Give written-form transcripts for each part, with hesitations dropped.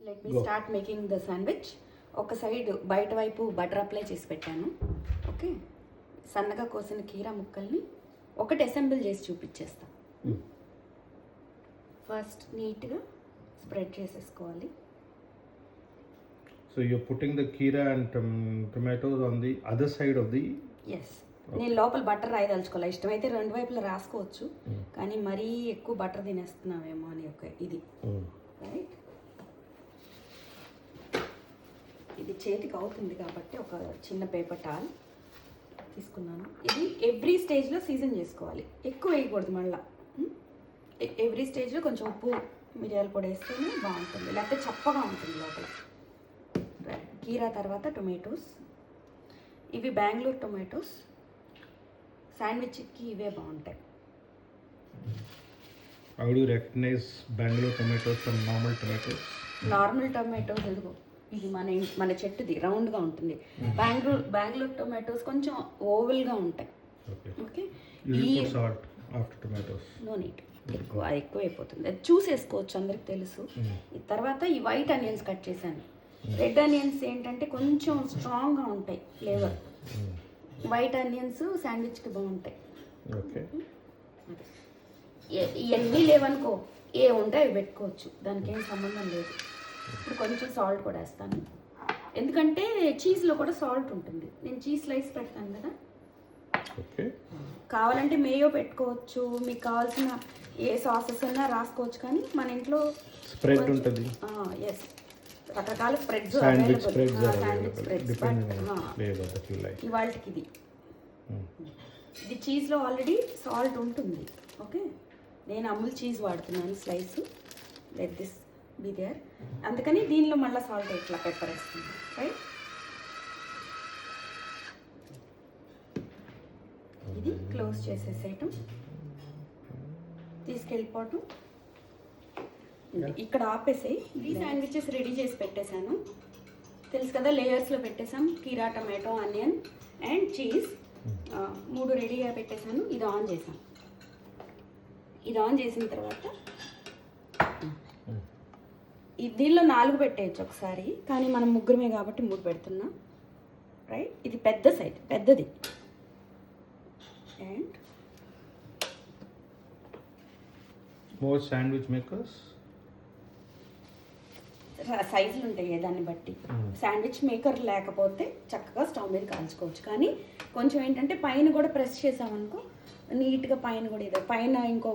Let me start making the sandwich. ఒక side బయట వైపు బటర్ అప్లై చేసి పెట్టాను. ఓకే, సన్నగా కోసిన కీరా ముక్కల్ని ఒకటి అసెంబుల్ చేసి చూపించేస్తా. ఫస్ట్ నీట్గా స్ప్రెడ్ చేసేసుకోవాలి. So you're putting the kira and tomatoes on the other side of the... yes, నేను లోపల బటర్ రాయదలుచుకోవాలి. ఇష్టమైతే రెండు వైపులా రాసుకోవచ్చు, కానీ మరీ ఎక్కువ బటర్ తినేస్తున్నావేమో అని ఒక ఇది. రైట్, ఇది చేతికి అవుతుంది కాబట్టి ఒక చిన్న పేపర్ టాల్ తీసుకున్నాను. ఇది ఎవ్రీ స్టేజ్లో సీజన్ చేసుకోవాలి, ఎక్కువ వేయకూడదు. మళ్ళీ ఎవ్రీ స్టేజ్లో కొంచెం ఉప్పు మిరియాల పొడి వేస్తేనే బాగుంటుంది, లేకపోతే చప్పగా ఉంటుంది లోపల. కీరా తర్వాత టొమాటోస్, ఇవి బెంగళూరు టొమాటోస్. శాండ్విచ్కి ఇవే బాగుంటాయి. How do you recognize Bangalore tomatoes from normal tomatoes? Normal tomatoes ఎందుకు, ఇది మన చెట్టుది రౌండ్గా ఉంటుంది. బెంగళూరు టొమాటోస్ కొంచెం ఓవల్గా ఉంటాయి. Okay, You will put salt after tomatoes. No need, ఎక్కువ అయిపోతుంది. అది చూసేసుకోవచ్చు, అందరికి తెలుసు. ఈ తర్వాత ఈ వైట్ ఆనియన్స్ కట్ చేశాను. రెడ్ ఆనియన్స్ ఏంటంటే కొంచెం స్ట్రాంగ్గా ఉంటాయి ఫ్లేవర్. వైట్ ఆనియన్స్ శాండ్విచ్కి బాగుంటాయి. ఓకే, ఇవన్నీ లేవనుకో, ఏ ఉంటాయి అవి పెట్టుకోవచ్చు, దానికి ఏం సంబంధం లేదు. ఇప్పుడు కొంచెం సాల్ట్ కూడా వేస్తాను, ఎందుకంటే చీజ్లో కూడా సాల్ట్ ఉంటుంది. నేను చీజ్ స్లైస్ పెడతాను కదా. ఓకే, కావాలంటే మేయో పెట్టుకోవచ్చు, మీకు కావాల్సిన ఏ సాసెస్ అయినా రాసుకోవచ్చు, కానీ మన ఇంట్లో స్ప్రెడ్ ఉంటుంది. ఎస్, రకరకాల స్ప్రెడ్స్ శాండ్విచ్ స్ప్రెడ్స్. ఇవాళకి ఇది చీజ్లో ఆల్రెడీ సాల్ట్ ఉంటుంది. ఓకే, నేను అమూల్ చీజ్ వాడుతున్నాను slice. Let this be there, అందుకని దీనిలో మళ్ళీ సాల్ట్ ఇట్లా పెప్పర్ వేస్తుంది. రైట్, ఇది క్లోజ్ చేసేసేయటం, తీసుకెళ్ళిపోవటం. ఇక్కడ ఆపేసాయి. ఈ శాండ్విచెస్ రెడీ చేసి పెట్టేశాను, తెలుసు కదా. లేయర్స్లో పెట్టేసాం, కీరా, టమాటో, ఆనియన్ అండ్ చీజ్ 3 రెడీగా పెట్టేశాను. ఇది ఆన్ చేశాను. ఇది ఆన్ చేసిన తర్వాత దీనిలో 4 పెట్టేయచ్చు ఒకసారి, కానీ మనం ముగ్గురమే కాబట్టి 3 పెడుతున్నాం. రైట్, ఇది పెద్ద సైజ్, పెద్దది. And More sandwich makers? సైజులు ఉంటాయి దాన్ని బట్టి. శాండ్విచ్ మేకర్ లేకపోతే చక్కగా స్టవ్ మీద కాల్చుకోవచ్చు, కానీ కొంచెం ఏంటంటే పైన కూడా ప్రెస్ చేసామనుకో నీట్గా పైన కూడా పైన ఇంకో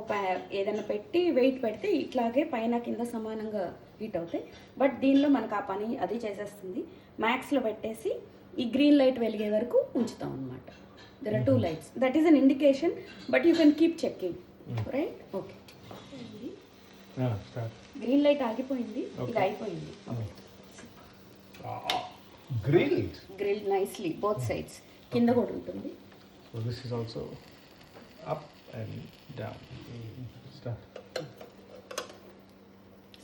ఏదైనా పెట్టి వెయిట్ పెడితే ఇట్లాగే పైన కింద సమానంగా హీట్ అవుతాయి. బట్ దీనిలో మనకు ఆ పని అది చేసేస్తుంది. మ్యాక్స్లో పెట్టేసి ఈ గ్రీన్ లైట్ వెలిగే వరకు ఉంచుతాం అనమాట. There are 2 lights, that is an indication, but you can keep checking. Right, okay. Green light ఆగిపోయింది, ఇది అయిపోయింది. గ్రిల్ నైస్లీ బోత్ సైడ్స్, కింద కూడా ఉంటుంది. So this is also up and down. Start.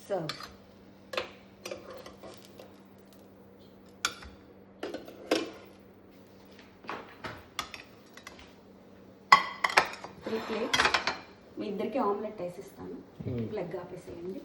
Serve. Three plates. మీ ఇద్దరికి omelette వేసిస్తాను. Plug ఆపేసేయండి.